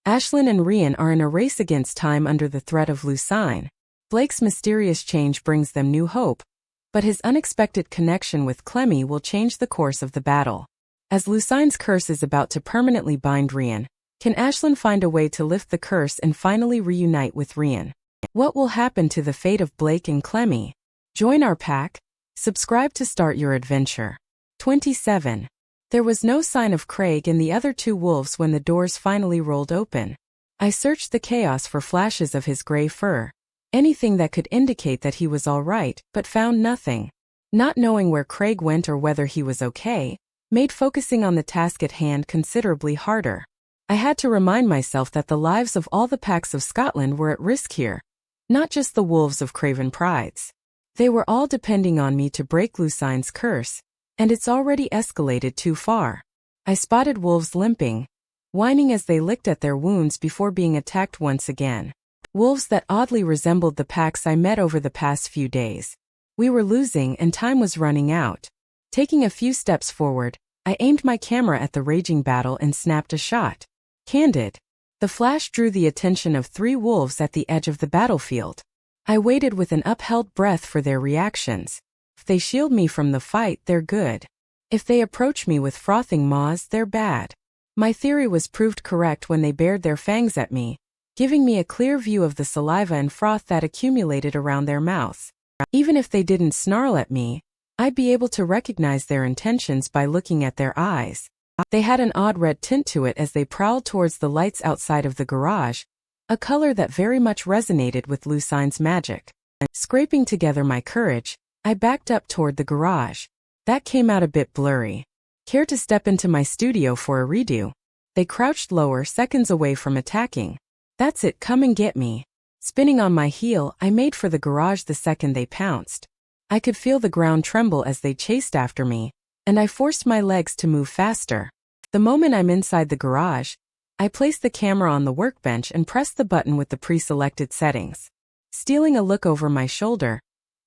Ashlyn and Rheon are in a race against time under the threat of Lucine. Blake's mysterious change brings them new hope, but his unexpected connection with Clemmy will change the course of the battle. As Lucine's curse is about to permanently bind Rheon, can Ashlyn find a way to lift the curse and finally reunite with Rheon? What will happen to the fate of Blake and Clemmy? Join our pack. Subscribe to start your adventure. 27. There was no sign of Craig and the other two wolves when the doors finally rolled open. I searched the chaos for flashes of his gray fur, anything that could indicate that he was all right, but found nothing. Not knowing where Craig went or whether he was okay, made focusing on the task at hand considerably harder. I had to remind myself that the lives of all the packs of Scotland were at risk here, not just the wolves of Craven Prides. They were all depending on me to break Lucine's curse, and it's already escalated too far. I spotted wolves limping, whining as they licked at their wounds before being attacked once again. Wolves that oddly resembled the packs I met over the past few days. We were losing and time was running out. Taking a few steps forward, I aimed my camera at the raging battle and snapped a shot. Candid. The flash drew the attention of 3 wolves at the edge of the battlefield. I waited with an upheld breath for their reactions. If they shield me from the fight, they're good. If they approach me with frothing maws, they're bad. My theory was proved correct when they bared their fangs at me, giving me a clear view of the saliva and froth that accumulated around their mouths. Even if they didn't snarl at me, I'd be able to recognize their intentions by looking at their eyes. They had an odd red tint to it as they prowled towards the lights outside of the garage, a color that very much resonated with Lucine's magic. Scraping together my courage, I backed up toward the garage. That came out a bit blurry. Care to step into my studio for a redo? They crouched lower, seconds away from attacking. That's it, come and get me. Spinning on my heel, I made for the garage the second they pounced. I could feel the ground tremble as they chased after me, and I forced my legs to move faster. The moment I'm inside the garage, I place the camera on the workbench and press the button with the pre-selected settings. Stealing a look over my shoulder,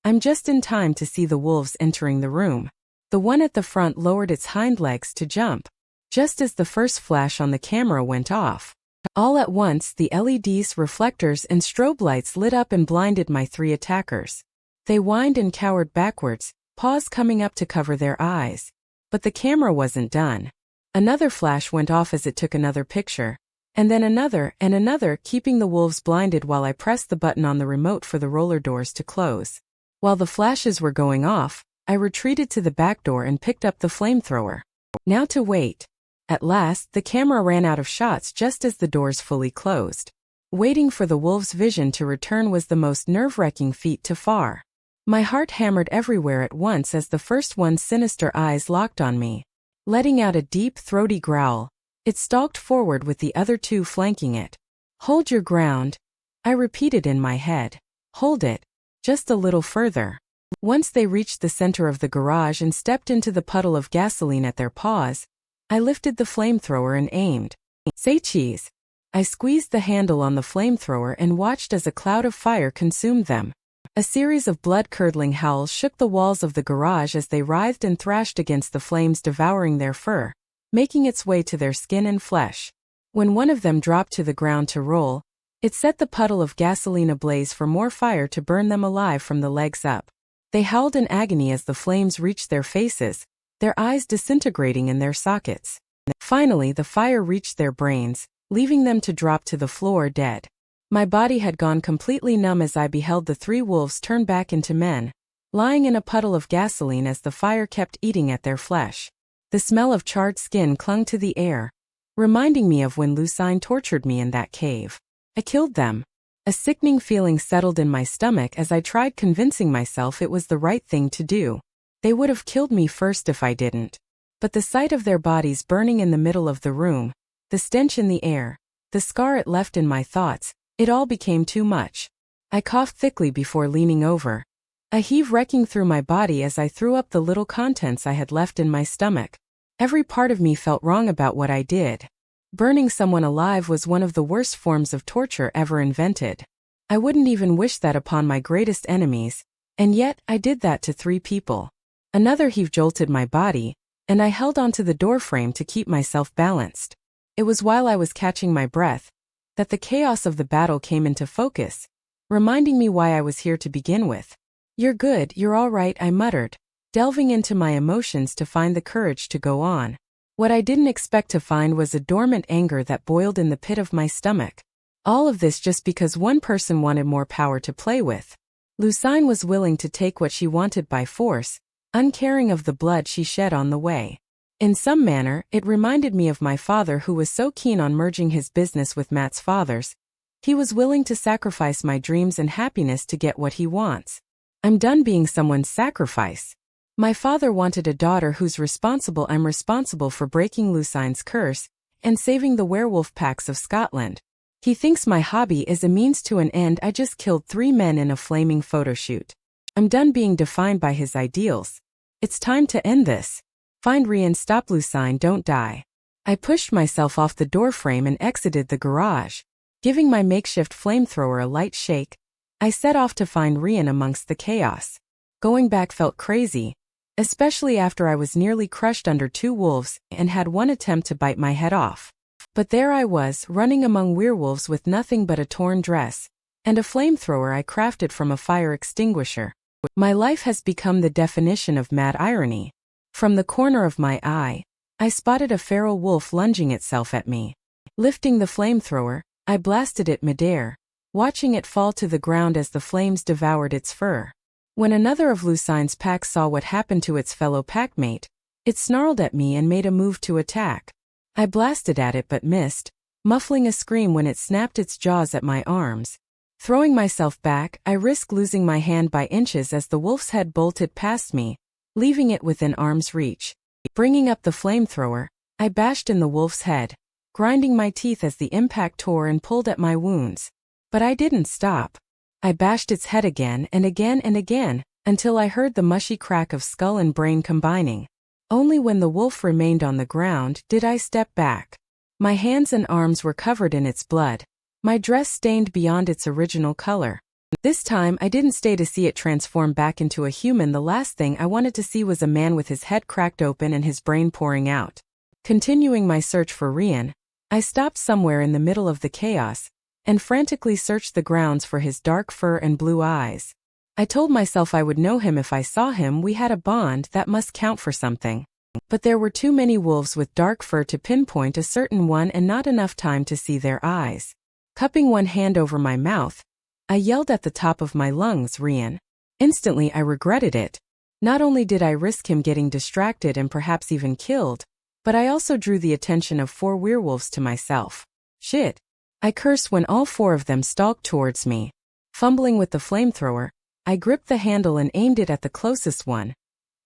I'm just in time to see the wolves entering the room. The one at the front lowered its hind legs to jump, just as the first flash on the camera went off. All at once, the LEDs, reflectors, and strobe lights lit up and blinded my 3 attackers. They whined and cowered backwards, paws coming up to cover their eyes. But the camera wasn't done. Another flash went off as it took another picture, and then another and another, keeping the wolves blinded while I pressed the button on the remote for the roller doors to close. While the flashes were going off, I retreated to the back door and picked up the flamethrower. Now to wait. At last, the camera ran out of shots just as the doors fully closed. Waiting for the wolves' vision to return was the most nerve-wracking feat to far. My heart hammered everywhere at once as the first one's sinister eyes locked on me. Letting out a deep, throaty growl, it stalked forward with the other 2 flanking it. Hold your ground, I repeated in my head. Hold it. Just a little further. Once they reached the center of the garage and stepped into the puddle of gasoline at their paws, I lifted the flamethrower and aimed. Say cheese. I squeezed the handle on the flamethrower and watched as a cloud of fire consumed them. A series of blood-curdling howls shook the walls of the garage as they writhed and thrashed against the flames, devouring their fur, making its way to their skin and flesh. When one of them dropped to the ground to roll, it set the puddle of gasoline ablaze for more fire to burn them alive from the legs up. They howled in agony as the flames reached their faces, their eyes disintegrating in their sockets. Finally, the fire reached their brains, leaving them to drop to the floor dead. My body had gone completely numb as I beheld the 3 wolves turn back into men, lying in a puddle of gasoline as the fire kept eating at their flesh. The smell of charred skin clung to the air, reminding me of when Lucine tortured me in that cave. I killed them. A sickening feeling settled in my stomach as I tried convincing myself it was the right thing to do. They would have killed me first if I didn't. But the sight of their bodies burning in the middle of the room, the stench in the air, the scar it left in my thoughts, it all became too much. I coughed thickly before leaning over, a heave wrecking through my body as I threw up the little contents I had left in my stomach. Every part of me felt wrong about what I did. Burning someone alive was one of the worst forms of torture ever invented. I wouldn't even wish that upon my greatest enemies, and yet I did that to 3 people. Another heave jolted my body, and I held onto the doorframe to keep myself balanced. It was while I was catching my breath that the chaos of the battle came into focus, reminding me why I was here to begin with. "You're good, you're all right," I muttered, delving into my emotions to find the courage to go on. What I didn't expect to find was a dormant anger that boiled in the pit of my stomach. All of this just because one person wanted more power to play with. Lucine was willing to take what she wanted by force, uncaring of the blood she shed on the way. In some manner, it reminded me of my father, who was so keen on merging his business with Matt's father's. He was willing to sacrifice my dreams and happiness to get what he wants. I'm done being someone's sacrifice. My father wanted a daughter who's responsible. I'm responsible for breaking Lucine's curse and saving the werewolf packs of Scotland. He thinks my hobby is a means to an end. I just killed 3 men in a flaming photoshoot. I'm done being defined by his ideals. It's time to end this. Find Rheon, stop Lucine, don't die. I pushed myself off the doorframe and exited the garage. Giving my makeshift flamethrower a light shake, I set off to find Rheon amongst the chaos. Going back felt crazy, especially after I was nearly crushed under 2 wolves and had one attempt to bite my head off. But there I was, running among werewolves with nothing but a torn dress and a flamethrower I crafted from a fire extinguisher. My life has become the definition of mad irony. From the corner of my eye, I spotted a feral wolf lunging itself at me. Lifting the flamethrower, I blasted it midair, watching it fall to the ground as the flames devoured its fur. When another of Lucine's pack saw what happened to its fellow packmate, it snarled at me and made a move to attack. I blasted at it but missed, muffling a scream when it snapped its jaws at my arms. Throwing myself back, I risked losing my hand by inches as the wolf's head bolted past me, leaving it within arm's reach. Bringing up the flamethrower, I bashed in the wolf's head, grinding my teeth as the impact tore and pulled at my wounds. But I didn't stop. I bashed its head again and again and again, until I heard the mushy crack of skull and brain combining. Only when the wolf remained on the ground did I step back. My hands and arms were covered in its blood, my dress stained beyond its original color. This time I didn't stay to see it transform back into a human. The last thing I wanted to see was a man with his head cracked open and his brain pouring out. Continuing my search for Rheon, I stopped somewhere in the middle of the chaos and frantically searched the grounds for his dark fur and blue eyes. I told myself I would know him if I saw him. We had a bond that must count for something. But there were too many wolves with dark fur to pinpoint a certain one and not enough time to see their eyes. Cupping one hand over my mouth, I yelled at the top of my lungs, "Rheon." Instantly I regretted it. Not only did I risk him getting distracted and perhaps even killed, but I also drew the attention of 4 werewolves to myself. Shit. I cursed when all 4 of them stalked towards me. Fumbling with the flamethrower, I gripped the handle and aimed it at the closest one,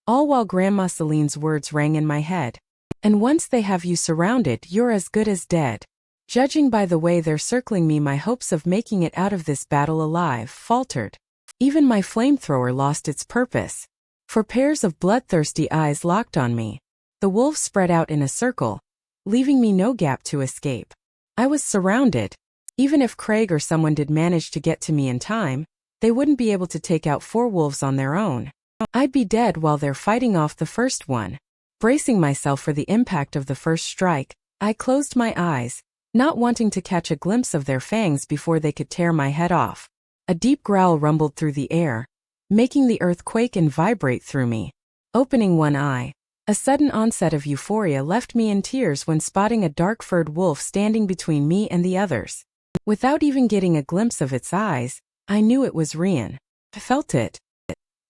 all while Grandma Celine's words rang in my head. "And once they have you surrounded, you're as good as dead." Judging by the way they're circling me, my hopes of making it out of this battle alive faltered. Even my flamethrower lost its purpose. For pairs of bloodthirsty eyes locked on me, the wolves spread out in a circle, leaving me no gap to escape. I was surrounded. Even if Craig or someone did manage to get to me in time, they wouldn't be able to take out 4 wolves on their own. I'd be dead while they're fighting off the first one. Bracing myself for the impact of the first strike, I closed my eyes, not wanting to catch a glimpse of their fangs before they could tear my head off. A deep growl rumbled through the air, making the earth quake and vibrate through me. Opening one eye, a sudden onset of euphoria left me in tears when spotting a dark-furred wolf standing between me and the others. Without even getting a glimpse of its eyes, I knew it was Rheon. I felt it.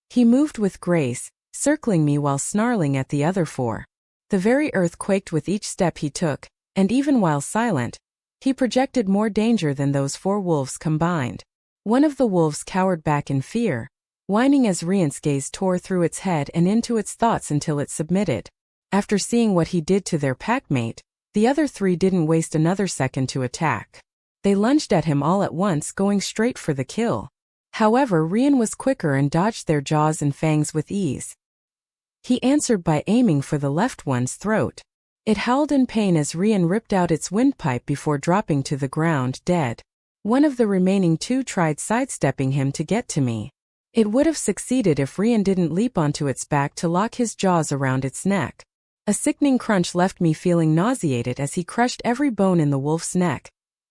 He moved with grace, circling me while snarling at the other 4. The very earth quaked with each step he took, and even while silent, he projected more danger than those 4 wolves combined. One of the wolves cowered back in fear, whining as Rheon's gaze tore through its head and into its thoughts until it submitted. After seeing what he did to their packmate, the other 3 didn't waste another second to attack. They lunged at him all at once, going straight for the kill. However, Rheon was quicker and dodged their jaws and fangs with ease. He answered by aiming for the left one's throat. It howled in pain as Rheon ripped out its windpipe before dropping to the ground dead. One of the remaining 2 tried sidestepping him to get to me. It would have succeeded if Rheon didn't leap onto its back to lock his jaws around its neck. A sickening crunch left me feeling nauseated as he crushed every bone in the wolf's neck,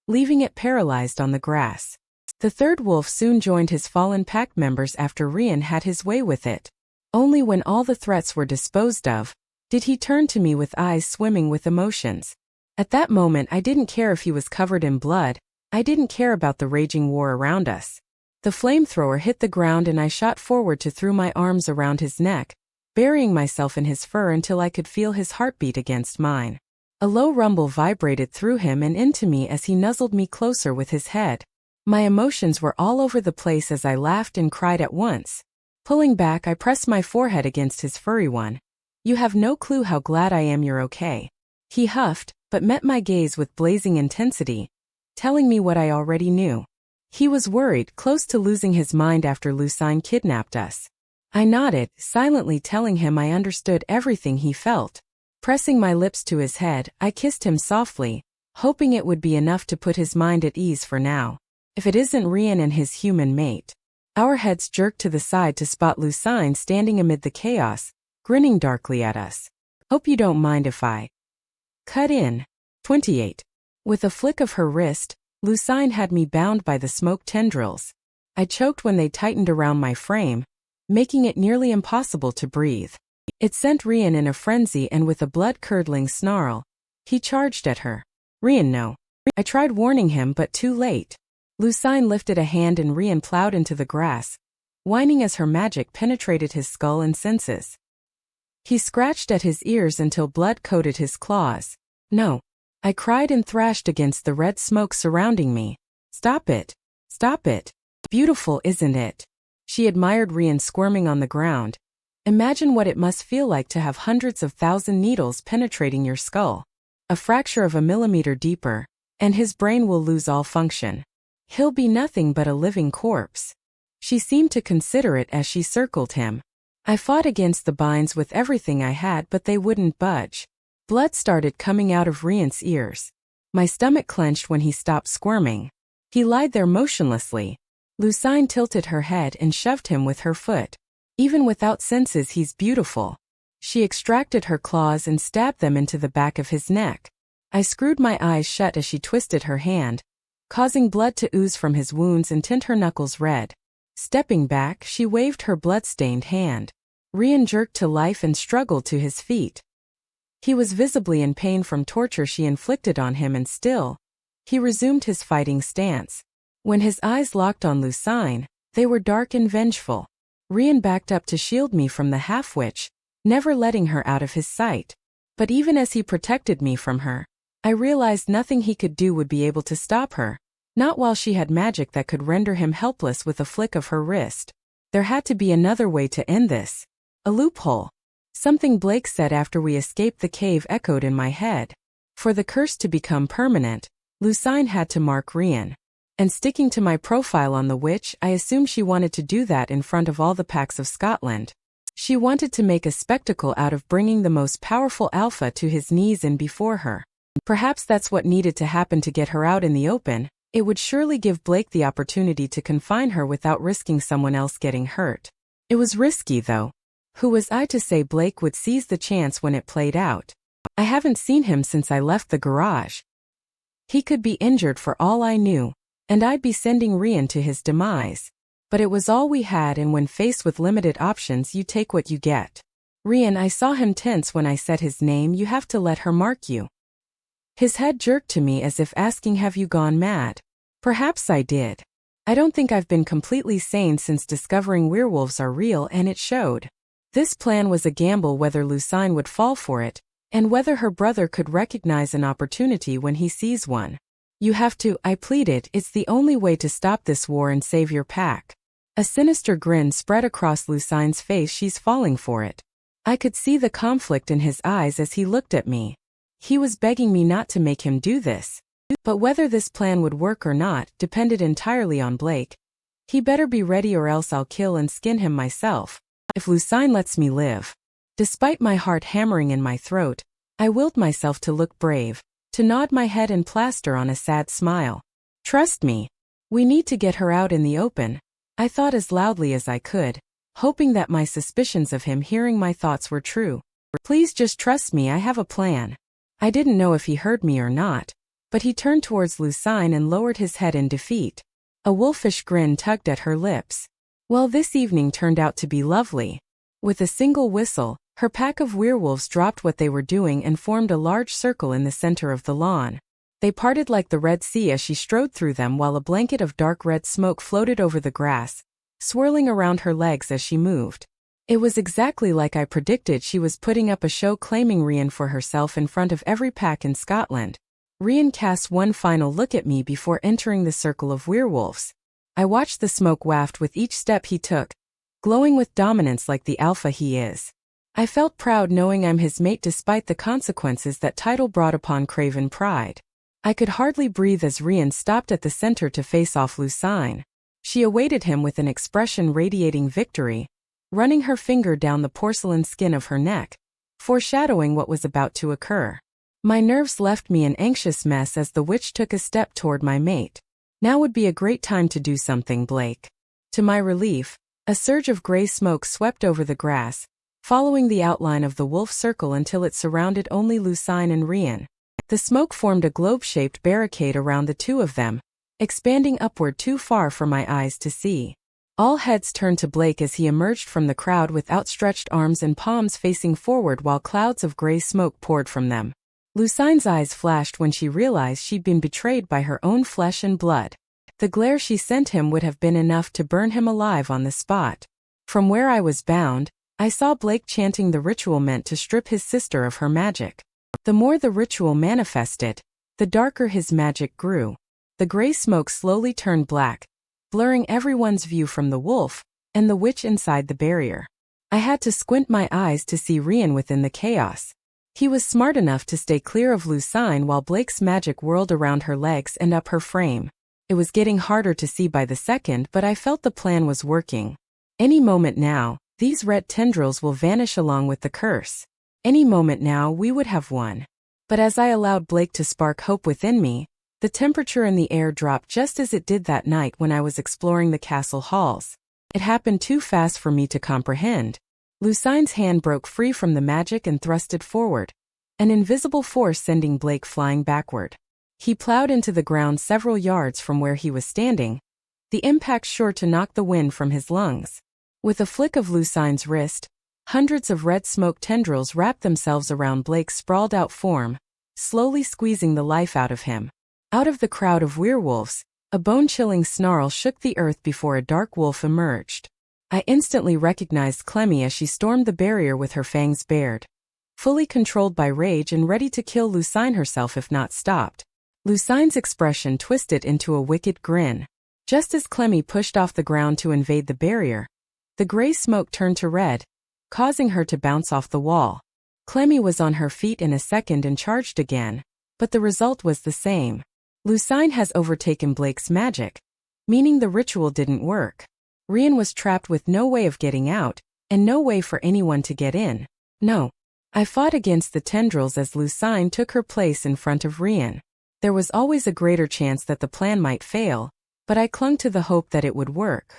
leaving it paralyzed on the grass. The third wolf soon joined his fallen pack members after Rheon had his way with it. Only when all the threats were disposed of, did he turn to me with eyes swimming with emotions. At that moment I didn't care if he was covered in blood, I didn't care about the raging war around us. The flamethrower hit the ground and I shot forward to throw my arms around his neck, burying myself in his fur until I could feel his heartbeat against mine. A low rumble vibrated through him and into me as he nuzzled me closer with his head. My emotions were all over the place as I laughed and cried at once. Pulling back, I pressed my forehead against his furry one. "You have no clue how glad I am you're okay." He huffed, but met my gaze with blazing intensity, telling me what I already knew. He was worried, close to losing his mind after Lucine kidnapped us. I nodded, silently telling him I understood everything he felt. Pressing my lips to his head, I kissed him softly, hoping it would be enough to put his mind at ease for now. If it isn't Rheon and his human mate. Our heads jerked to the side to spot Lucine standing amid the chaos, grinning darkly at us. "Hope you don't mind if I cut in." 28. With a flick of her wrist, Lucine had me bound by the smoke tendrils. I choked when they tightened around my frame, making it nearly impossible to breathe. It sent Rheon in a frenzy, and with a blood-curdling snarl, he charged at her. "Rheon, no." I tried warning him, but too late. Lucine lifted a hand and Rheon plowed into the grass, whining as her magic penetrated his skull and senses. He scratched at his ears until blood coated his claws. "No." I cried and thrashed against the red smoke surrounding me. "Stop it. Stop it. Beautiful, isn't it?" She admired Rheon squirming on the ground. "Imagine what it must feel like to have hundreds of thousand needles penetrating your skull. A fraction of a millimeter deeper, and his brain will lose all function. He'll be nothing but a living corpse." She seemed to consider it as she circled him. I fought against the binds with everything I had, but they wouldn't budge. Blood started coming out of Rheon's ears. My stomach clenched when he stopped squirming. He lied there motionlessly. Lucine tilted her head and shoved him with her foot. "Even without senses, he's beautiful." She extracted her claws and stabbed them into the back of his neck. I screwed my eyes shut as she twisted her hand, causing blood to ooze from his wounds and tint her knuckles red. Stepping back, she waved her blood-stained hand. Rheon jerked to life and struggled to his feet. He was visibly in pain from torture she inflicted on him, and still, he resumed his fighting stance. When his eyes locked on Lucine, they were dark and vengeful. Rheon backed up to shield me from the half-witch, never letting her out of his sight. But even as he protected me from her, I realized nothing he could do would be able to stop her, not while she had magic that could render him helpless with a flick of her wrist. There had to be another way to end this. A loophole. Something Blake said after we escaped the cave echoed in my head. For the curse to become permanent, Lucine had to mark Rheon. And sticking to my profile on the witch, I assumed she wanted to do that in front of all the packs of Scotland. She wanted to make a spectacle out of bringing the most powerful alpha to his knees and before her. Perhaps that's what needed to happen to get her out in the open. It would surely give Blake the opportunity to confine her without risking someone else getting hurt. It was risky, though. Who was I to say Blake would seize the chance when it played out? I haven't seen him since I left the garage. He could be injured for all I knew, and I'd be sending Rheon to his demise. But it was all we had, and when faced with limited options, you take what you get. "Rheon," I saw him tense when I said his name. "You have to let her mark you." His head jerked to me as if asking, "Have you gone mad?" Perhaps I did. I don't think I've been completely sane since discovering werewolves are real, and it showed. This plan was a gamble whether Lucine would fall for it, and whether her brother could recognize an opportunity when he sees one. "You have to," I pleaded. "It's the only way to stop this war and save your pack." A sinister grin spread across Lucine's face. "She's falling for it." I could see the conflict in his eyes as he looked at me. He was begging me not to make him do this. But whether this plan would work or not depended entirely on Blake. He better be ready, or else I'll kill and skin him myself, if Lucine lets me live. Despite my heart hammering in my throat, I willed myself to look brave, to nod my head and plaster on a sad smile. "Trust me. We need to get her out in the open," I thought as loudly as I could, hoping that my suspicions of him hearing my thoughts were true. "Please just trust me, I have a plan." I didn't know if he heard me or not, But he turned towards Lucine and lowered his head in defeat. A wolfish grin tugged at her lips. Well, this evening turned out to be lovely. With a single whistle, her pack of werewolves dropped what they were doing and formed a large circle in the center of the lawn. They parted like the Red Sea as she strode through them, while a blanket of dark red smoke floated over the grass, swirling around her legs as she moved. It was exactly like I predicted. She was putting up a show, claiming Rheon for herself in front of every pack in Scotland. Rheon cast one final look at me before entering the circle of werewolves. I watched the smoke waft with each step he took, glowing with dominance like the alpha he is. I felt proud knowing I'm his mate despite the consequences that title brought upon craven pride. I could hardly breathe as Rheon stopped at the center to face off Lucine. She awaited him with an expression radiating victory, running her finger down the porcelain skin of her neck, foreshadowing what was about to occur. My nerves left me an anxious mess as the witch took a step toward my mate. Now would be a great time to do something, Blake. To my relief, a surge of gray smoke swept over the grass, following the outline of the wolf circle until it surrounded only Lucine and Rheon. The smoke formed a globe-shaped barricade around the two of them, expanding upward too far for my eyes to see. All heads turned to Blake as he emerged from the crowd with outstretched arms and palms facing forward while clouds of gray smoke poured from them. Lucine's eyes flashed when she realized she'd been betrayed by her own flesh and blood. The glare she sent him would have been enough to burn him alive on the spot. From where I was bound, I saw Blake chanting the ritual meant to strip his sister of her magic. The more the ritual manifested, the darker his magic grew. The gray smoke slowly turned black, blurring everyone's view from the wolf and the witch inside the barrier. I had to squint my eyes to see Rheon within the chaos. He was smart enough to stay clear of Lucine while Blake's magic whirled around her legs and up her frame. It was getting harder to see by the second, but I felt the plan was working. Any moment now, these red tendrils will vanish along with the curse. Any moment now we would have won. But as I allowed Blake to spark hope within me, the temperature in the air dropped just as it did that night when I was exploring the castle halls. It happened too fast for me to comprehend. Lucine's hand broke free from the magic and thrusted forward, an invisible force sending Blake flying backward. He plowed into the ground several yards from where he was standing, the impact sure to knock the wind from his lungs. With a flick of Lucine's wrist, hundreds of red smoke tendrils wrapped themselves around Blake's sprawled-out form, slowly squeezing the life out of him. Out of the crowd of werewolves, a bone-chilling snarl shook the earth before a dark wolf emerged. I instantly recognized Clemmy as she stormed the barrier with her fangs bared, fully controlled by rage and ready to kill Lucine herself if not stopped. Lucine's expression twisted into a wicked grin. Just as Clemmy pushed off the ground to invade the barrier, the gray smoke turned to red, causing her to bounce off the wall. Clemmy was on her feet in a second and charged again, but the result was the same. Lucine has overtaken Blake's magic, meaning the ritual didn't work. Rheon was trapped with no way of getting out, and no way for anyone to get in. No. I fought against the tendrils as Lucine took her place in front of Rheon. There was always a greater chance that the plan might fail, but I clung to the hope that it would work.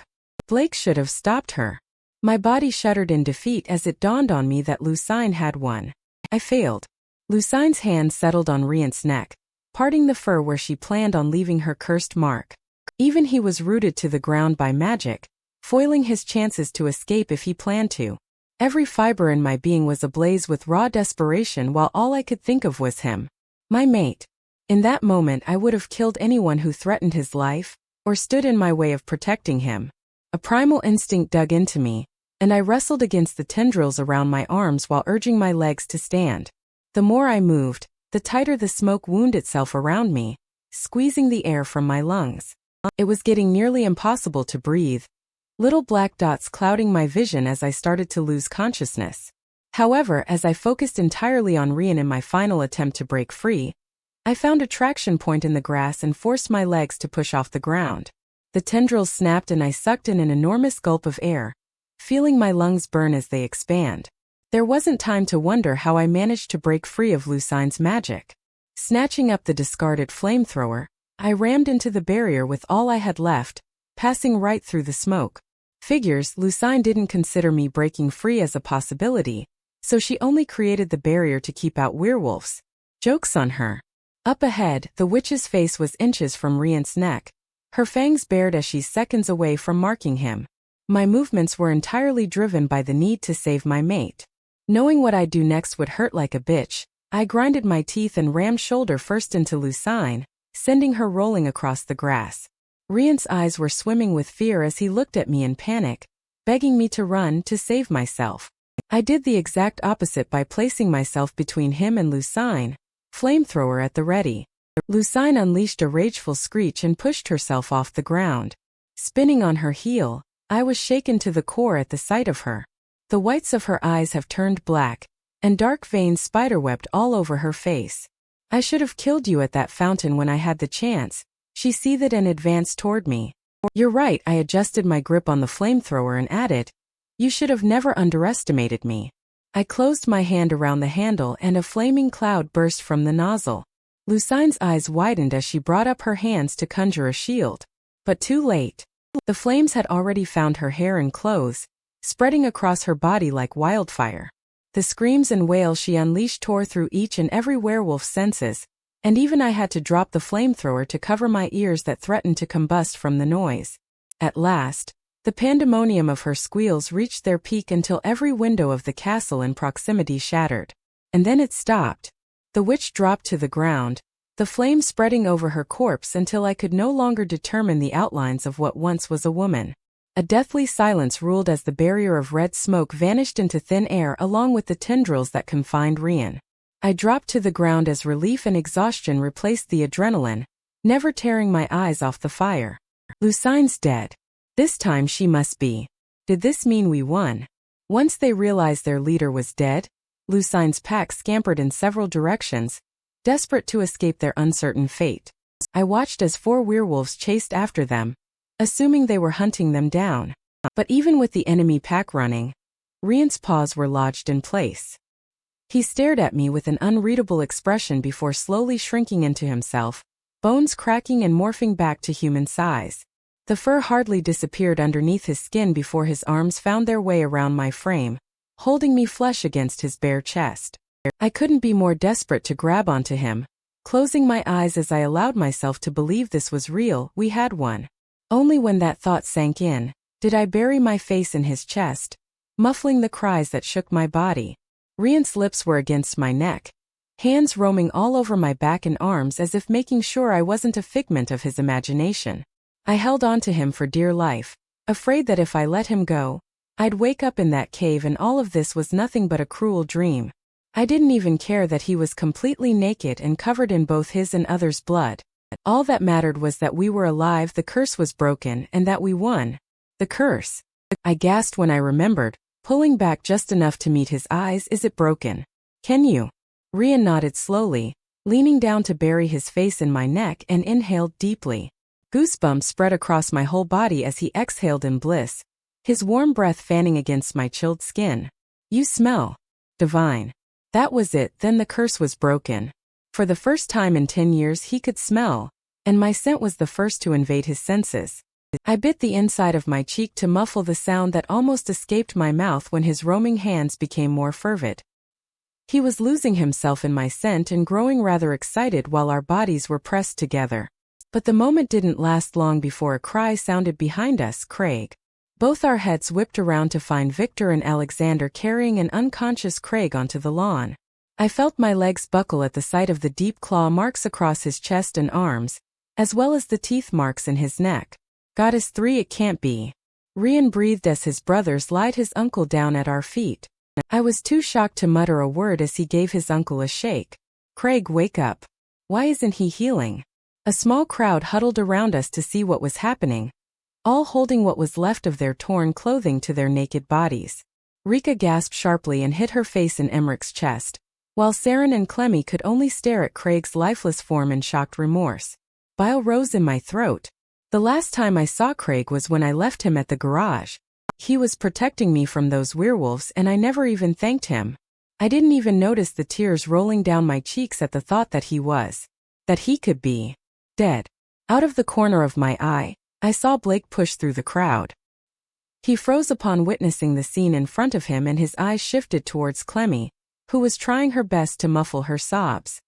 Blake should have stopped her. My body shuddered in defeat as it dawned on me that Lucine had won. I failed. Lucine's hand settled on Rheon's neck, parting the fur where she planned on leaving her cursed mark. Even he was rooted to the ground by magic, foiling his chances to escape if he planned to. Every fiber in my being was ablaze with raw desperation while all I could think of was him. My mate. In that moment I would have killed anyone who threatened his life, or stood in my way of protecting him. A primal instinct dug into me, and I wrestled against the tendrils around my arms while urging my legs to stand. The more I moved, the tighter the smoke wound itself around me, squeezing the air from my lungs. It was getting nearly impossible to breathe, little black dots clouding my vision as I started to lose consciousness. However, as I focused entirely on Rheon in my final attempt to break free, I found a traction point in the grass and forced my legs to push off the ground. The tendrils snapped and I sucked in an enormous gulp of air, feeling my lungs burn as they expand. There wasn't time to wonder how I managed to break free of Lucine's magic. Snatching up the discarded flamethrower, I rammed into the barrier with all I had left, passing right through the smoke. Figures, Lucine didn't consider me breaking free as a possibility, so she only created the barrier to keep out werewolves. Joke's on her. Up ahead, the witch's face was inches from Rheon's neck, her fangs bared as she's seconds away from marking him. My movements were entirely driven by the need to save my mate. Knowing what I'd do next would hurt like a bitch, I grinded my teeth and rammed shoulder first into Lucine, sending her rolling across the grass. Rheon's eyes were swimming with fear as he looked at me in panic, begging me to run to save myself. I did the exact opposite by placing myself between him and Lucine, flamethrower at the ready. Lucine unleashed a rageful screech and pushed herself off the ground. Spinning on her heel, I was shaken to the core at the sight of her. The whites of her eyes have turned black, and dark veins spiderwebbed all over her face. I should have killed you at that fountain when I had the chance, she seethed and advanced toward me. You're right, I adjusted my grip on the flamethrower and added, you should have never underestimated me. I closed my hand around the handle and a flaming cloud burst from the nozzle. Lucine's eyes widened as she brought up her hands to conjure a shield. But too late. The flames had already found her hair and clothes, spreading across her body like wildfire. The screams and wails she unleashed tore through each and every werewolf's senses, and even I had to drop the flamethrower to cover my ears that threatened to combust from the noise. At last, the pandemonium of her squeals reached their peak until every window of the castle in proximity shattered. And then it stopped. The witch dropped to the ground, the flame spreading over her corpse until I could no longer determine the outlines of what once was a woman. A deathly silence ruled as the barrier of red smoke vanished into thin air along with the tendrils that confined Rheon. I dropped to the ground as relief and exhaustion replaced the adrenaline, never tearing my eyes off the fire. Lucine's dead. This time she must be. Did this mean we won? Once they realized their leader was dead, Lucine's pack scampered in several directions, desperate to escape their uncertain fate. I watched as 4 werewolves chased after them, assuming they were hunting them down. But even with the enemy pack running, Rheon's paws were lodged in place. He stared at me with an unreadable expression before slowly shrinking into himself, bones cracking and morphing back to human size. The fur hardly disappeared underneath his skin before his arms found their way around my frame, holding me flush against his bare chest. I couldn't be more desperate to grab onto him. Closing my eyes as I allowed myself to believe this was real, we had won. Only when that thought sank in, did I bury my face in his chest, muffling the cries that shook my body. Rheon's lips were against my neck, hands roaming all over my back and arms as if making sure I wasn't a figment of his imagination. I held on to him for dear life, afraid that if I let him go, I'd wake up in that cave and all of this was nothing but a cruel dream. I didn't even care that he was completely naked and covered in both his and others' blood. All that mattered was that we were alive, the curse was broken, and that we won. The curse. I gasped when I remembered, pulling back just enough to meet his eyes. Is it broken? Can you? Rheon nodded slowly, leaning down to bury his face in my neck and inhaled deeply. Goosebumps spread across my whole body as he exhaled in bliss, his warm breath fanning against my chilled skin. You smell divine. That was it, then the curse was broken. For the first time in 10 years he could smell, and my scent was the first to invade his senses. I bit the inside of my cheek to muffle the sound that almost escaped my mouth when his roaming hands became more fervid. He was losing himself in my scent and growing rather excited while our bodies were pressed together. But the moment didn't last long before a cry sounded behind us. Craig. Both our heads whipped around to find Victor and Alexander carrying an unconscious Craig onto the lawn. I felt my legs buckle at the sight of the deep claw marks across his chest and arms, as well as the teeth marks in his neck. Goddess 3, it can't be. Rheon breathed as his brothers lied his uncle down at our feet. I was too shocked to mutter a word as he gave his uncle a shake. Craig, wake up. Why isn't he healing? A small crowd huddled around us to see what was happening, all holding what was left of their torn clothing to their naked bodies. Rika gasped sharply and hid her face in Emmerich's chest, while Saren and Clemmy could only stare at Craig's lifeless form in shocked remorse. Bile rose in my throat. The last time I saw Craig was when I left him at the garage. He was protecting me from those werewolves and I never even thanked him. I didn't even notice the tears rolling down my cheeks at the thought that he could be dead. Out of the corner of my eye, I saw Blake push through the crowd. He froze upon witnessing the scene in front of him and his eyes shifted towards Clemmy, who was trying her best to muffle her sobs.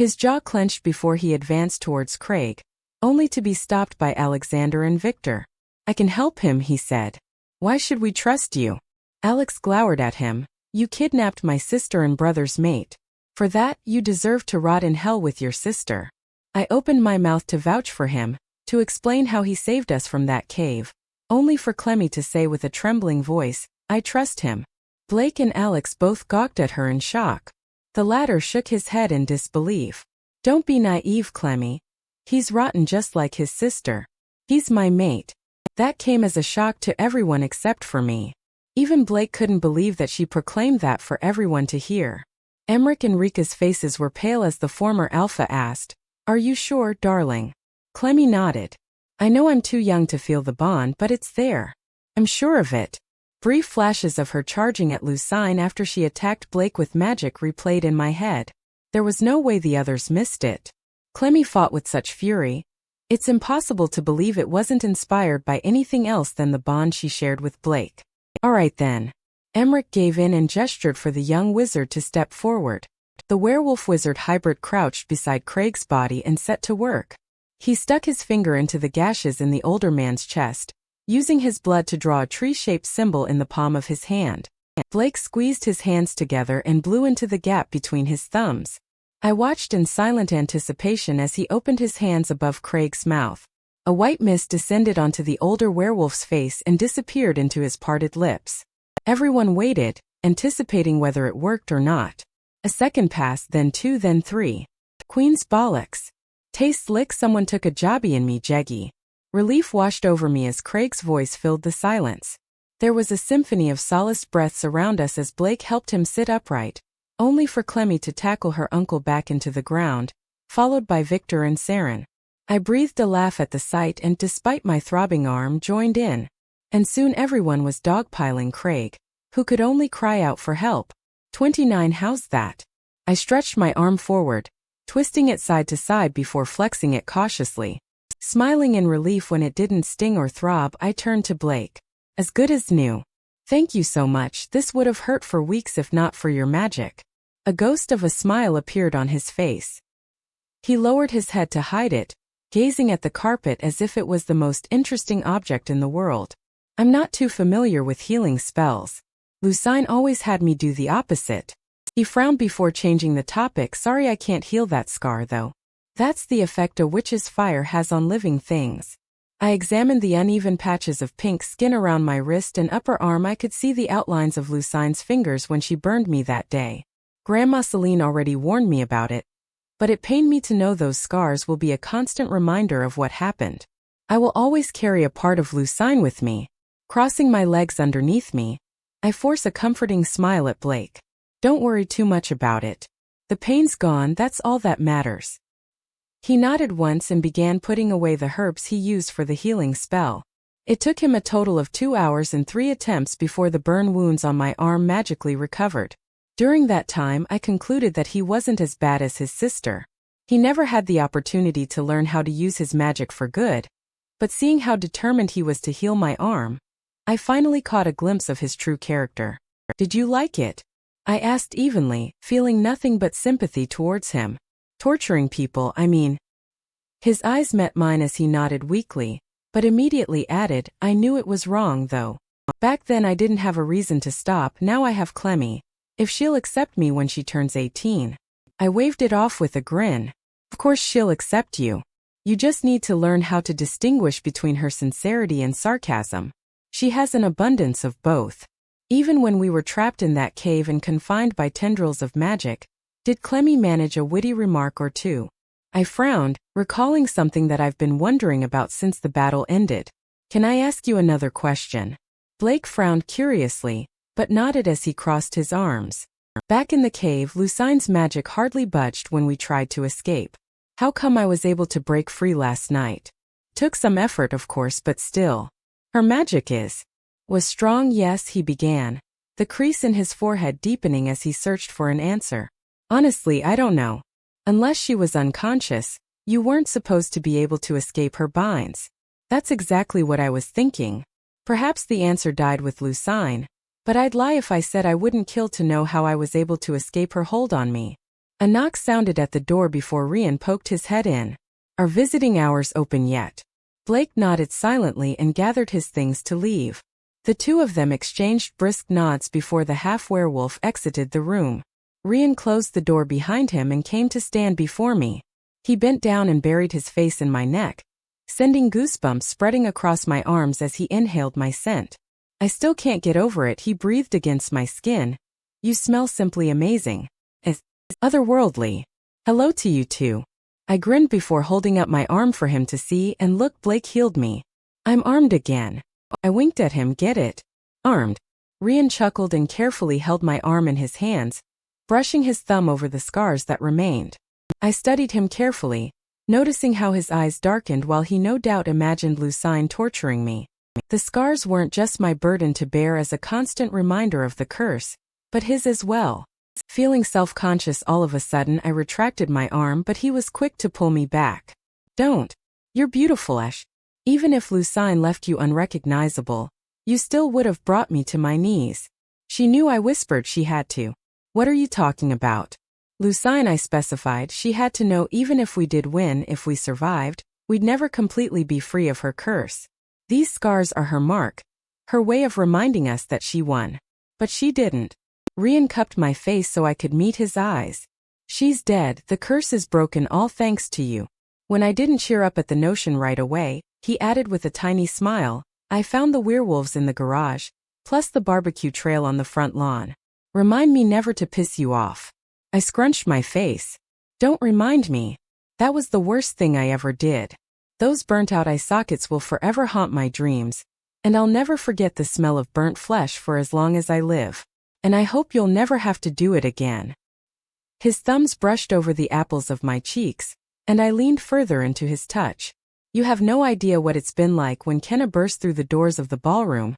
His jaw clenched before he advanced towards Craig, only to be stopped by Alexander and Victor. "I can help him," he said. "Why should we trust you?" Alex glowered at him. "You kidnapped my sister and brother's mate. For that, you deserve to rot in hell with your sister." I opened my mouth to vouch for him, to explain how he saved us from that cave, only for Clemmy to say with a trembling voice, "I trust him." Blake and Alex both gawked at her in shock. The latter shook his head in disbelief. "Don't be naive, Clemmy. He's rotten just like his sister. He's my mate." That came as a shock to everyone except for me. Even Blake couldn't believe that she proclaimed that for everyone to hear. Emmerich and Rika's faces were pale as the former alpha asked, "Are you sure, darling?" Clemmy nodded. "I know I'm too young to feel the bond, but it's there. I'm sure of it." Brief flashes of her charging at Lucine after she attacked Blake with magic replayed in my head. There was no way the others missed it. Clemmy fought with such fury. It's impossible to believe it wasn't inspired by anything else than the bond she shared with Blake. "All right then." Emmerich gave in and gestured for the young wizard to step forward. The werewolf wizard hybrid crouched beside Craig's body and set to work. He stuck his finger into the gashes in the older man's chest, using his blood to draw a tree-shaped symbol in the palm of his hand. Blake squeezed his hands together and blew into the gap between his thumbs. I watched in silent anticipation as he opened his hands above Craig's mouth. A white mist descended onto the older werewolf's face and disappeared into his parted lips. Everyone waited, anticipating whether it worked or not. A second passed, then 2, then 3. Queen's bollocks. Tastes like someone took a jobby in me, Jeggy. Relief washed over me as Craig's voice filled the silence. There was a symphony of solaced breaths around us as Blake helped him sit upright, only for Clemmy to tackle her uncle back into the ground, followed by Victor and Saren. I breathed a laugh at the sight and, despite my throbbing arm, joined in. And soon everyone was dogpiling Craig, who could only cry out for help. 29, how's that? I stretched my arm forward, twisting it side to side before flexing it cautiously. Smiling in relief when it didn't sting or throb, I turned to Blake. As good as new. Thank you so much, this would have hurt for weeks if not for your magic. A ghost of a smile appeared on his face. He lowered his head to hide it, gazing at the carpet as if it was the most interesting object in the world. I'm not too familiar with healing spells. Lucine always had me do the opposite. He frowned before changing the topic. Sorry, I can't heal that scar though. That's the effect a witch's fire has on living things. I examined the uneven patches of pink skin around my wrist and upper arm. I could see the outlines of Lucine's fingers when she burned me that day. Grandma Celine already warned me about it, but it pained me to know those scars will be a constant reminder of what happened. I will always carry a part of Lucine with me. Crossing my legs underneath me, I force a comforting smile at Blake. Don't worry too much about it. The pain's gone, that's all that matters. He nodded once and began putting away the herbs he used for the healing spell. It took him a total of 2 hours and 3 attempts before the burn wounds on my arm magically recovered. During that time, I concluded that he wasn't as bad as his sister. He never had the opportunity to learn how to use his magic for good, but seeing how determined he was to heal my arm, I finally caught a glimpse of his true character. Did you like it? I asked evenly, feeling nothing but sympathy towards him. Torturing people, I mean. His eyes met mine as he nodded weakly, but immediately added, I knew it was wrong though. Back then I didn't have a reason to stop, now I have Clemmy. If she'll accept me when she turns 18. I waved it off with a grin. Of course she'll accept you. You just need to learn how to distinguish between her sincerity and sarcasm. She has an abundance of both. Even when we were trapped in that cave and confined by tendrils of magic, did Clemmy manage a witty remark or two? I frowned, recalling something that I've been wondering about since the battle ended. Can I ask you another question? Blake frowned curiously, but nodded as he crossed his arms. Back in the cave, Lucine's magic hardly budged when we tried to escape. How come I was able to break free last night? Took some effort, of course, but still. Her magic was strong, yes, he began, the crease in his forehead deepening as he searched for an answer. Honestly, I don't know. Unless she was unconscious, you weren't supposed to be able to escape her binds. That's exactly what I was thinking. Perhaps the answer died with Lucine, but I'd lie if I said I wouldn't kill to know how I was able to escape her hold on me. A knock sounded at the door before Rheon poked his head in. "Are visiting hours open yet?" Blake nodded silently and gathered his things to leave. The two of them exchanged brisk nods before the half-werewolf exited the room. Rheon closed the door behind him and came to stand before me. He bent down and buried his face in my neck, sending goosebumps spreading across my arms as he inhaled my scent. "I still can't get over it," he breathed against my skin. "You smell simply amazing. It's otherworldly. Hello to you too." I grinned before holding up my arm for him to see, and look, Blake healed me. "I'm armed again." I winked at him. "Get it? Armed?" Rheon chuckled and carefully held my arm in his hands, brushing his thumb over the scars that remained. I studied him carefully, noticing how his eyes darkened while he no doubt imagined Lucine torturing me. The scars weren't just my burden to bear as a constant reminder of the curse, but his as well. Feeling self-conscious all of a sudden, I retracted my arm, but he was quick to pull me back. "Don't. You're beautiful, Ash. Even if Lucine left you unrecognizable, you still would have brought me to my knees." She knew I whispered she had to. "What are you talking about?" "Lucine," I specified. "She had to know even if we did win, if we survived, we'd never completely be free of her curse. These scars are her mark, her way of reminding us that she won. But she didn't." Rheon cupped my face so I could meet his eyes. "She's dead. The curse is broken, all thanks to you." When I didn't cheer up at the notion right away, he added with a tiny smile, "I found the werewolves in the garage, plus the barbecue trail on the front lawn. Remind me never to piss you off." I scrunched my face. "Don't remind me. That was the worst thing I ever did. Those burnt-out eye sockets will forever haunt my dreams, and I'll never forget the smell of burnt flesh for as long as I live. And I hope you'll never have to do it again." His thumbs brushed over the apples of my cheeks, and I leaned further into his touch. "You have no idea what it's been like when Kenna burst through the doors of the ballroom,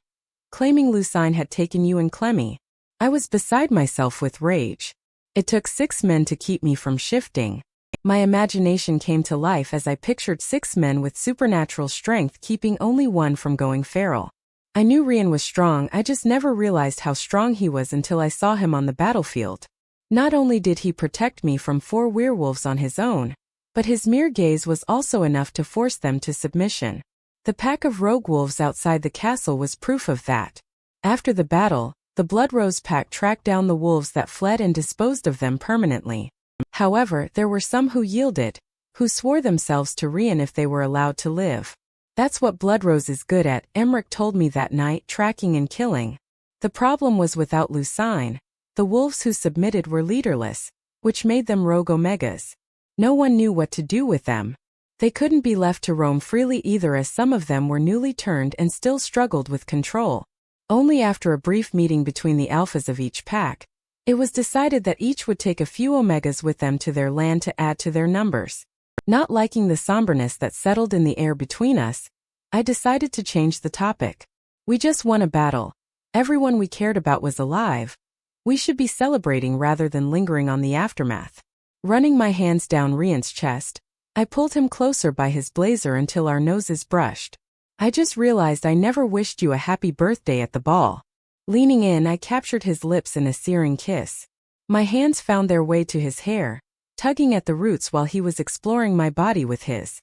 claiming Lucine had taken you and Clemmy." I was beside myself with rage. It took 6 men to keep me from shifting. My imagination came to life as I pictured 6 men with supernatural strength keeping only one from going feral. I knew Rheon was strong, I just never realized how strong he was until I saw him on the battlefield. Not only did he protect me from 4 werewolves on his own, but his mere gaze was also enough to force them to submission. The pack of rogue wolves outside the castle was proof of that. After the battle, the Bloodrose pack tracked down the wolves that fled and disposed of them permanently. However, there were some who yielded, who swore themselves to Rheon if they were allowed to live. "That's what Bloodrose is good at," Emmerich told me that night, tracking and killing. The problem was without Lucine, the wolves who submitted were leaderless, which made them rogue omegas. No one knew what to do with them. They couldn't be left to roam freely either, as some of them were newly turned and still struggled with control. Only after a brief meeting between the alphas of each pack, it was decided that each would take a few omegas with them to their land to add to their numbers. Not liking the somberness that settled in the air between us, I decided to change the topic. We just won a battle. Everyone we cared about was alive. We should be celebrating rather than lingering on the aftermath. Running my hands down Rheon's chest, I pulled him closer by his blazer until our noses brushed. "I just realized I never wished you a happy birthday at the ball." Leaning in, I captured his lips in a searing kiss. My hands found their way to his hair, tugging at the roots while he was exploring my body with his.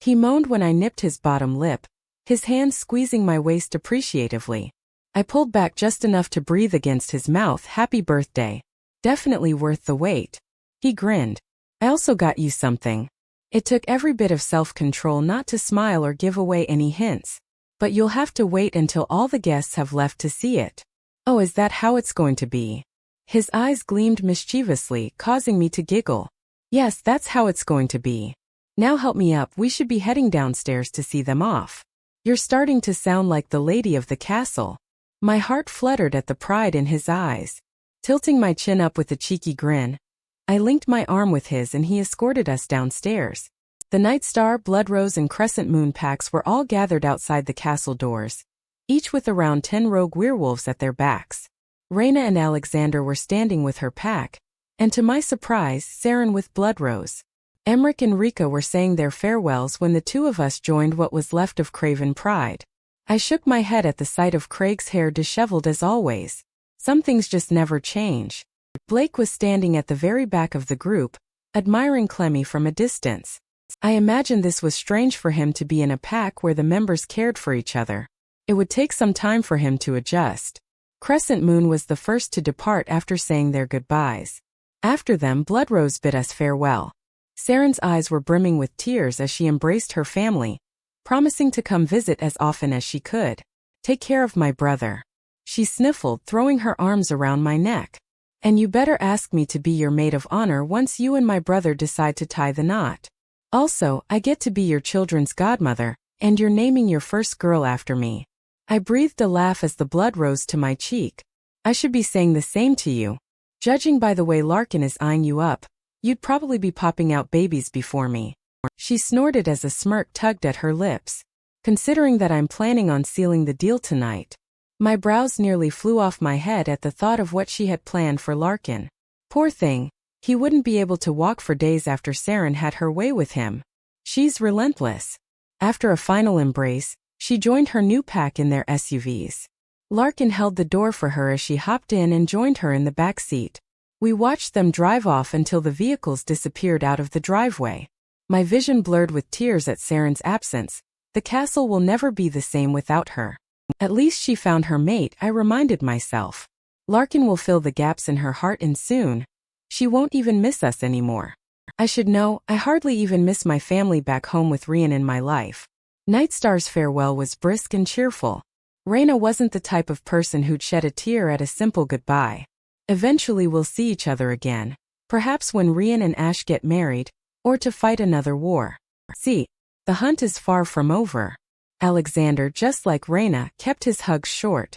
He moaned when I nipped his bottom lip, his hands squeezing my waist appreciatively. I pulled back just enough to breathe against his mouth. "Happy birthday. Definitely worth the wait." He grinned. "I also got you something." It took every bit of self-control not to smile or give away any hints. "But you'll have to wait until all the guests have left to see it." "Oh, is that how it's going to be?" His eyes gleamed mischievously, causing me to giggle. "Yes, that's how it's going to be. Now help me up, we should be heading downstairs to see them off." "You're starting to sound like the lady of the castle." My heart fluttered at the pride in his eyes. Tilting my chin up with a cheeky grin, I linked my arm with his and he escorted us downstairs. The Night Star, Bloodrose and Crescent Moon packs were all gathered outside the castle doors, each with around 10 rogue werewolves at their backs. Raina and Alexander were standing with her pack, and to my surprise, Saren with Bloodrose. Emmerich and Rika were saying their farewells when the two of us joined what was left of Craven Pride. I shook my head at the sight of Craig's hair disheveled as always. Some things just never change. Blake was standing at the very back of the group, admiring Clemmy from a distance. I imagined this was strange for him to be in a pack where the members cared for each other. It would take some time for him to adjust. Crescent Moon was the first to depart after saying their goodbyes. After them, Bloodrose bid us farewell. Saren's eyes were brimming with tears as she embraced her family, promising to come visit as often as she could. Take care of my brother. She sniffled, throwing her arms around my neck. And you better ask me to be your maid of honor once you and my brother decide to tie the knot. Also, I get to be your children's godmother, and you're naming your first girl after me. I breathed a laugh as the blood rose to my cheek. I should be saying the same to you. Judging by the way Lycan is eyeing you up, you'd probably be popping out babies before me. She snorted as a smirk tugged at her lips. Considering that I'm planning on sealing the deal tonight. My brows nearly flew off my head at the thought of what she had planned for Lycan. Poor thing, he wouldn't be able to walk for days after Saren had her way with him. She's relentless. After a final embrace, she joined her new pack in their SUVs. Lycan held the door for her as she hopped in and joined her in the back seat. We watched them drive off until the vehicles disappeared out of the driveway. My vision blurred with tears at Saren's absence. The castle will never be the same without her. At least she found her mate, I reminded myself. Lycan will fill the gaps in her heart and soon. She won't even miss us anymore. I should know, I hardly even miss my family back home with Rheon in my life. Nightstar's farewell was brisk and cheerful. Reyna wasn't the type of person who'd shed a tear at a simple goodbye. Eventually we'll see each other again. Perhaps when Rheon and Ash get married, or to fight another war. See, the hunt is far from over. Alexander, just like Reyna, kept his hugs short.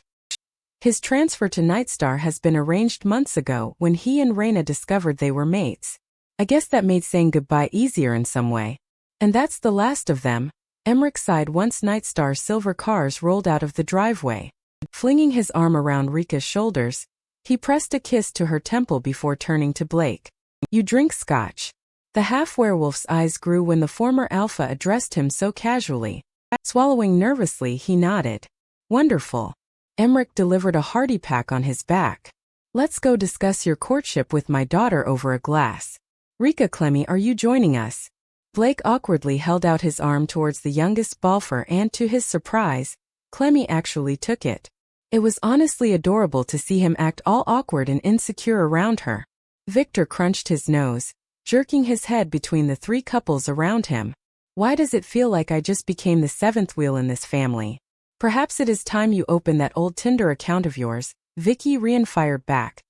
His transfer to Nightstar has been arranged months ago when he and Reyna discovered they were mates. I guess that made saying goodbye easier in some way. And that's the last of them. Emmerich sighed once Nightstar's silver cars rolled out of the driveway. Flinging his arm around Rika's shoulders, he pressed a kiss to her temple before turning to Blake. You drink scotch. The half-werewolf's eyes grew when the former alpha addressed him so casually. Swallowing nervously, he nodded. Wonderful. Emmerich delivered a hearty pat on his back. Let's go discuss your courtship with my daughter over a glass. Rika, Clemmy, are you joining us? Blake awkwardly held out his arm towards the youngest Balfour and to his surprise, Clemmy actually took it. It was honestly adorable to see him act all awkward and insecure around her. Victor crunched his nose, jerking his head between the three couples around him. Why does it feel like I just became the seventh wheel in this family? Perhaps it is time you open that old Tinder account of yours, Vicky. Rheon fired back,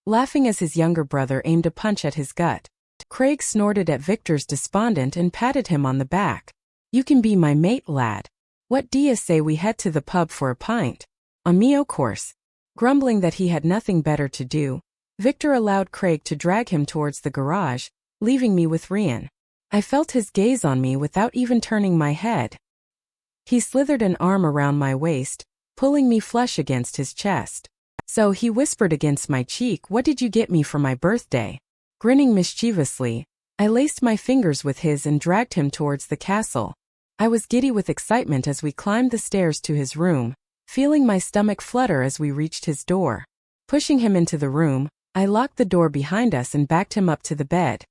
laughing as his younger brother aimed a punch at his gut. Craig snorted at Victor's despondent and patted him on the back. You can be my mate, lad. What do you say we head to the pub for a pint? On me, of course. Grumbling that he had nothing better to do, Victor allowed Craig to drag him towards the garage, leaving me with Rheon. I felt his gaze on me without even turning my head. He slithered an arm around my waist, pulling me flush against his chest. So he whispered against my cheek, what did you get me for my birthday? Grinning mischievously, I laced my fingers with his and dragged him towards the castle. I was giddy with excitement as we climbed the stairs to his room, feeling my stomach flutter as we reached his door. Pushing him into the room, I locked the door behind us and backed him up to the bed.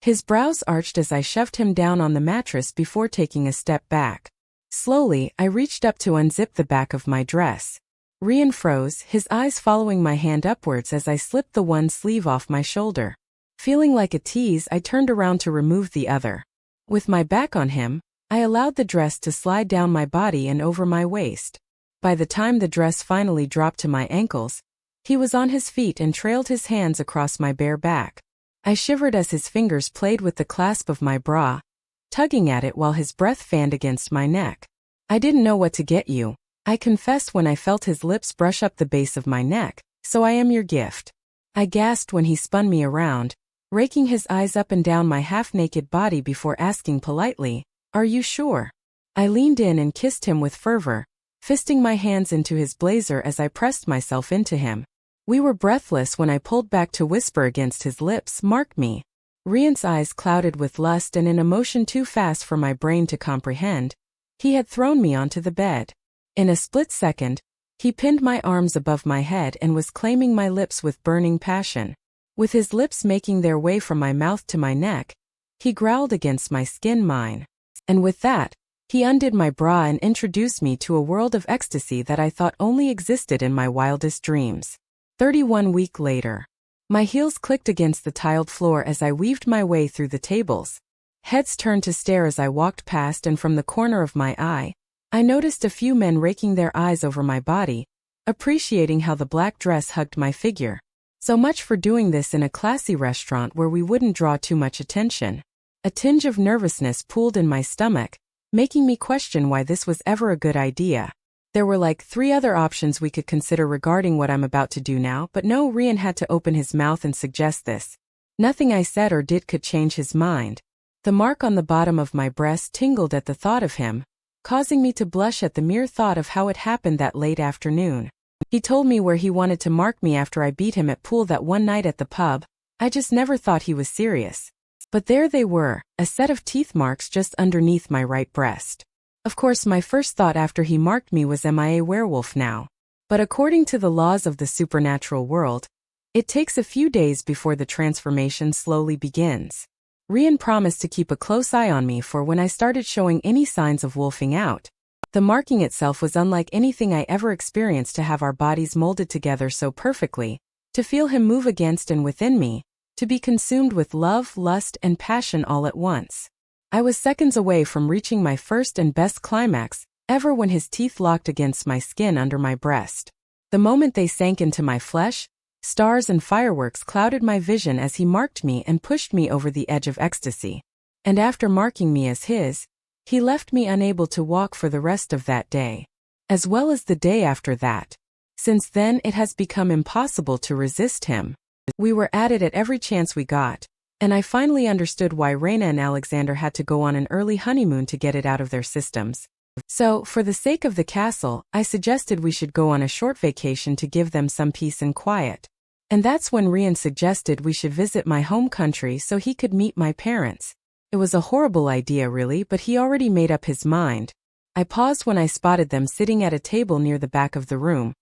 His brows arched as I shoved him down on the mattress before taking a step back. Slowly, I reached up to unzip the back of my dress. Rheon froze, his eyes following my hand upwards as I slipped the one sleeve off my shoulder. Feeling like a tease, I turned around to remove the other. With my back on him, I allowed the dress to slide down my body and over my waist. By the time the dress finally dropped to my ankles, he was on his feet and trailed his hands across my bare back. I shivered as his fingers played with the clasp of my bra, tugging at it while his breath fanned against my neck. I didn't know what to get you, I confessed when I felt his lips brush up the base of my neck, so I am your gift. I gasped when he spun me around, raking his eyes up and down my half-naked body before asking politely, are you sure? I leaned in and kissed him with fervor, fisting my hands into his blazer as I pressed myself into him. We were breathless when I pulled back to whisper against his lips, mark me. Rheon's eyes clouded with lust and an emotion too fast for my brain to comprehend. He had thrown me onto the bed. In a split second, He pinned my arms above my head and was claiming my lips with burning passion. With his lips making their way from my mouth to my neck, he growled against my skin mine. And with that, he undid my bra and introduced me to a world of ecstasy that I thought only existed in my wildest dreams. 31 weeks later. My heels clicked against the tiled floor as I weaved my way through the tables. Heads turned to stare as I walked past, and from the corner of my eye, I noticed a few men raking their eyes over my body, appreciating how the black dress hugged my figure. So much for doing this in a classy restaurant where we wouldn't draw too much attention. A tinge of nervousness pooled in my stomach, making me question why this was ever a good idea. There were like 3 other options we could consider regarding what I'm about to do now, but no, Rheon had to open his mouth and suggest this. Nothing I said or did could change his mind. The mark on the bottom of my breast tingled at the thought of him, causing me to blush at the mere thought of how it happened that late afternoon. He told me where he wanted to mark me after I beat him at pool that one night at the pub. I just never thought he was serious. But there they were, a set of teeth marks just underneath my right breast. Of course, my first thought after he marked me was, am I a werewolf now? But according to the laws of the supernatural world, it takes a few days before the transformation slowly begins. Rheon promised to keep a close eye on me for when I started showing any signs of wolfing out. The marking itself was unlike anything I ever experienced, to have our bodies molded together so perfectly, to feel him move against and within me, to be consumed with love, lust, and passion all at once. I was seconds away from reaching my first and best climax ever when his teeth locked against my skin under my breast. The moment they sank into my flesh, stars and fireworks clouded my vision as he marked me and pushed me over the edge of ecstasy. And after marking me as his, he left me unable to walk for the rest of that day, as well as the day after that. Since then, it has become impossible to resist him. We were at it at every chance we got, and I finally understood why Raina and Alexander had to go on an early honeymoon to get it out of their systems. So, for the sake of the castle, I suggested we should go on a short vacation to give them some peace and quiet. And that's when Rheon suggested we should visit my home country so he could meet my parents. It was a horrible idea really, but he already made up his mind. I paused when I spotted them sitting at a table near the back of the room,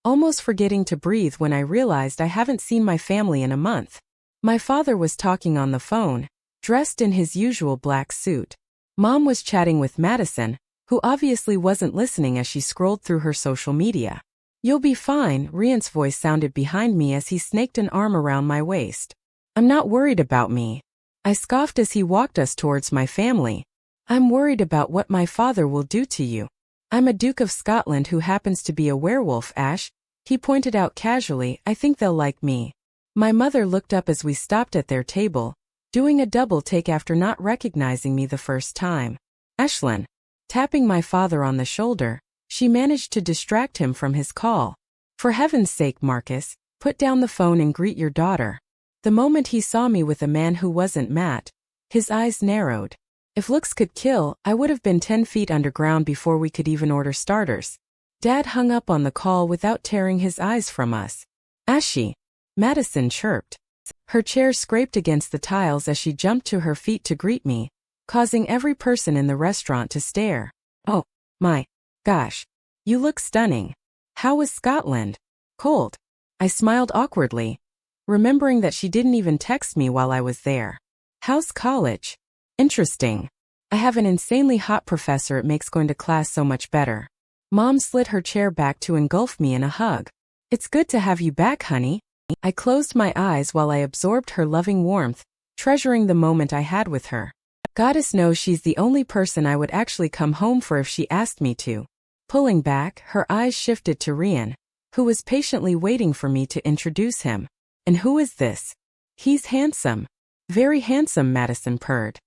almost forgetting to breathe when I realized I haven't seen my family in a month. My father was talking on the phone, dressed in his usual black suit. Mom was chatting with Madison, who obviously wasn't listening as she scrolled through her social media. "You'll be fine," Rheon's voice sounded behind me as he snaked an arm around my waist. "I'm not worried about me," I scoffed as he walked us towards my family. "I'm worried about what my father will do to you. I'm a Duke of Scotland who happens to be a werewolf, Ash," he pointed out casually. "I think they'll like me." My mother looked up as we stopped at their table, doing a double take after not recognizing me the first time. "Ashlyn." Tapping my father on the shoulder, she managed to distract him from his call. "For heaven's sake, Marcus, put down the phone and greet your daughter." The moment he saw me with a man who wasn't Matt, his eyes narrowed. If looks could kill, I would have been 10 feet underground before we could even order starters. Dad hung up on the call without tearing his eyes from us. "Ashy," Madison chirped. Her chair scraped against the tiles as she jumped to her feet to greet me, causing every person in the restaurant to stare. "Oh, my gosh. You look stunning. How was Scotland?" "Cold." I smiled awkwardly, remembering that she didn't even text me while I was there. "How's college?" "Interesting. I have an insanely hot professor. It makes going to class so much better." Mom slid her chair back to engulf me in a hug. "It's good to have you back, honey." I closed my eyes while I absorbed her loving warmth, treasuring the moment I had with her. Goddess knows she's the only person I would actually come home for if she asked me to. Pulling back, her eyes shifted to Rheon, who was patiently waiting for me to introduce him. "And who is this?" "He's handsome." "Very handsome," Madison purred.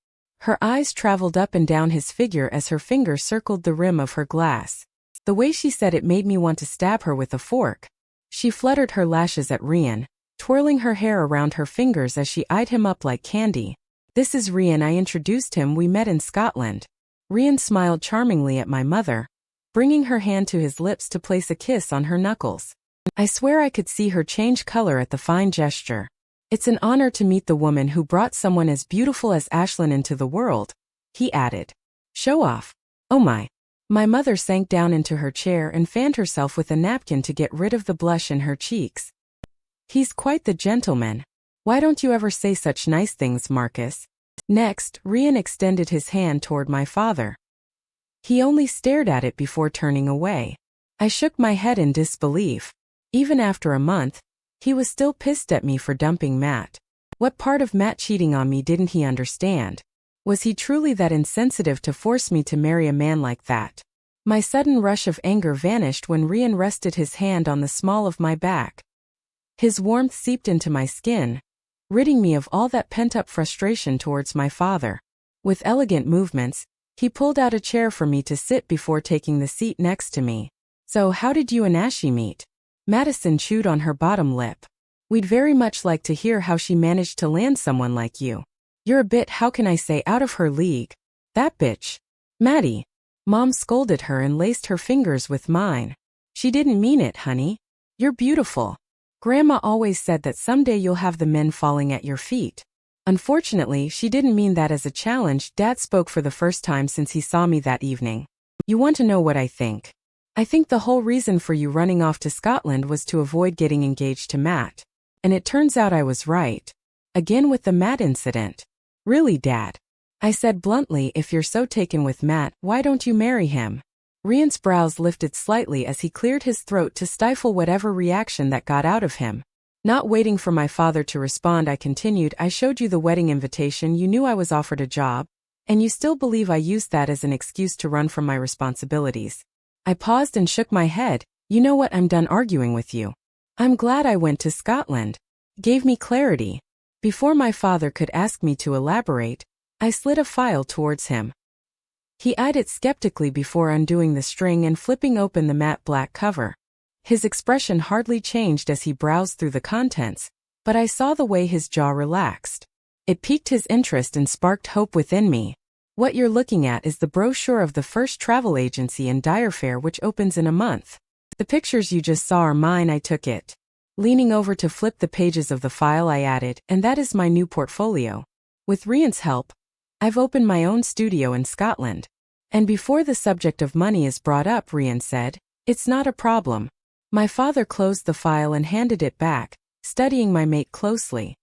Her eyes traveled up and down his figure as her finger circled the rim of her glass. The way she said it made me want to stab her with a fork. She fluttered her lashes at Rheon, twirling her hair around her fingers as she eyed him up like candy. "This is Rheon," I introduced him. "We met in Scotland." Rheon smiled charmingly at my mother, bringing her hand to his lips to place a kiss on her knuckles. I swear I could see her change color at the fine gesture. "It's an honor to meet the woman who brought someone as beautiful as Ashlyn into the world," he added. "Show off." "Oh my My mother sank down into her chair and fanned herself with a napkin to get rid of the blush in her cheeks. He's quite the gentleman. Why don't you ever say such nice things, Marcus? Next, Rheon extended his hand toward my father. He only stared at it before turning away. I shook my head in disbelief. Even after a month, he was still pissed at me for dumping Matt. What part of Matt cheating on me didn't he understand? Was he truly that insensitive to force me to marry a man like that? My sudden rush of anger vanished when Rheon rested his hand on the small of my back. His warmth seeped into my skin, ridding me of all that pent-up frustration towards my father. With elegant movements, he pulled out a chair for me to sit before taking the seat next to me. So how did you and Ashy meet? Madison chewed on her bottom lip. We'd very much like to hear how she managed to land someone like you. You're a bit, how can I say, out of her league. That bitch. Maddie. Mom scolded her and laced her fingers with mine. She didn't mean it, honey. You're beautiful. Grandma always said that someday you'll have the men falling at your feet. Unfortunately, she didn't mean that as a challenge. Dad spoke for the first time since he saw me that evening. You want to know what I think? I think the whole reason for you running off to Scotland was to avoid getting engaged to Matt. And it turns out I was right. Again with the Matt incident. Really, Dad? I said bluntly, if you're so taken with Matt, why don't you marry him? Rheon's brows lifted slightly as he cleared his throat to stifle whatever reaction that got out of him. Not waiting for my father to respond, I continued, I showed you the wedding invitation. You knew I was offered a job, and you still believe I used that as an excuse to run from my responsibilities. I paused and shook my head. You know what, I'm done arguing with you. I'm glad I went to Scotland. Gave me clarity. Before my father could ask me to elaborate, I slid a file towards him. He eyed it skeptically before undoing the string and flipping open the matte black cover. His expression hardly changed as he browsed through the contents, but I saw the way his jaw relaxed. It piqued his interest and sparked hope within me. What you're looking at is the brochure of the first travel agency in Dyerfair, which opens in a month. The pictures you just saw are mine. I took it. Leaning over to flip the pages of the file, I added, and that is my new portfolio. With Rheon's help, I've opened my own studio in Scotland. And before the subject of money is brought up, Rheon said, it's not a problem. My father closed the file and handed it back, studying my mate closely.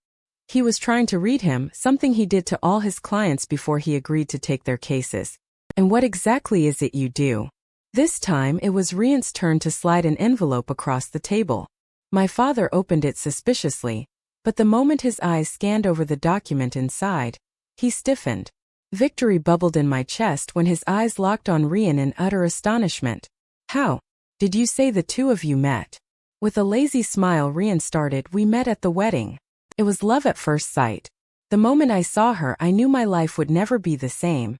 He was trying to read him, something he did to all his clients before he agreed to take their cases. And what exactly is it you do? This time it was Rheon's turn to slide an envelope across the table. My father opened it suspiciously, but the moment his eyes scanned over the document inside, he stiffened. Victory bubbled in my chest when his eyes locked on Rheon in utter astonishment. How? Did you say the two of you met? With a lazy smile, Rheon started, we met at the wedding. It was love at first sight. The moment I saw her, I knew my life would never be the same.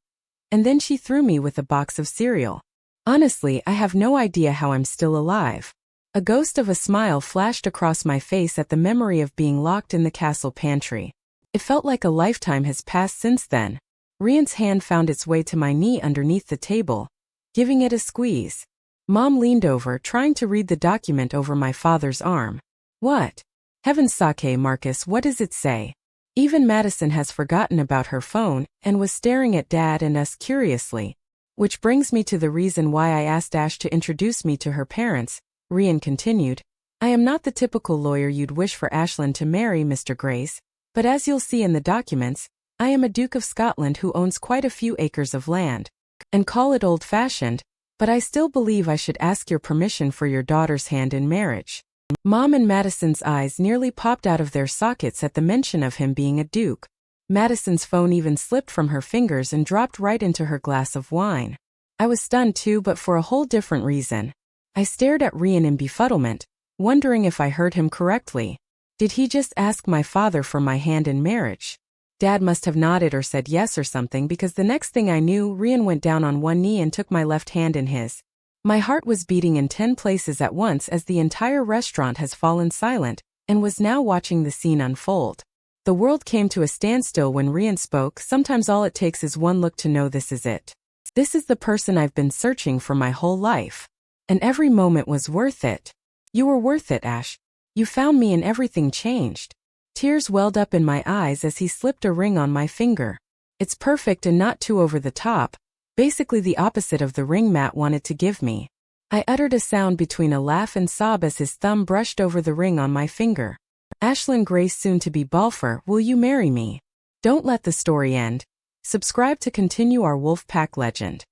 And then she threw me with a box of cereal. Honestly, I have no idea how I'm still alive. A ghost of a smile flashed across my face at the memory of being locked in the castle pantry. It felt like a lifetime has passed since then. Rheon's hand found its way to my knee underneath the table, giving it a squeeze. Mom leaned over, trying to read the document over my father's arm. What? Heaven's sake, Marcus, what does it say? Even Madison has forgotten about her phone and was staring at Dad and us curiously. Which brings me to the reason why I asked Ash to introduce me to her parents. Rheon continued, I am not the typical lawyer you'd wish for Ashlyn to marry, Mr. Grace, but as you'll see in the documents, I am a Duke of Scotland who owns quite a few acres of land. And call it old-fashioned, but I still believe I should ask your permission for your daughter's hand in marriage. Mom and Madison's eyes nearly popped out of their sockets at the mention of him being a duke. Madison's phone even slipped from her fingers and dropped right into her glass of wine. I was stunned too, but for a whole different reason. I stared at Rheon in befuddlement, wondering if I heard him correctly. Did he just ask my father for my hand in marriage? Dad must have nodded or said yes or something, because the next thing I knew, Rheon went down on one knee and took my left hand in his. My heart was beating in 10 places at once as the entire restaurant has fallen silent and was now watching the scene unfold. The world came to a standstill when Rheon spoke. Sometimes all it takes is one look to know this is it. This is the person I've been searching for my whole life. And every moment was worth it. You were worth it, Ash. You found me and everything changed. Tears welled up in my eyes as he slipped a ring on my finger. It's perfect and not too over the top, Basically the opposite of the ring Matt wanted to give me. I uttered a sound between a laugh and sob as his thumb brushed over the ring on my finger. Ashlyn Grace, soon to be Balfour, will you marry me? Don't let the story end. Subscribe to continue our Wolfpack legend.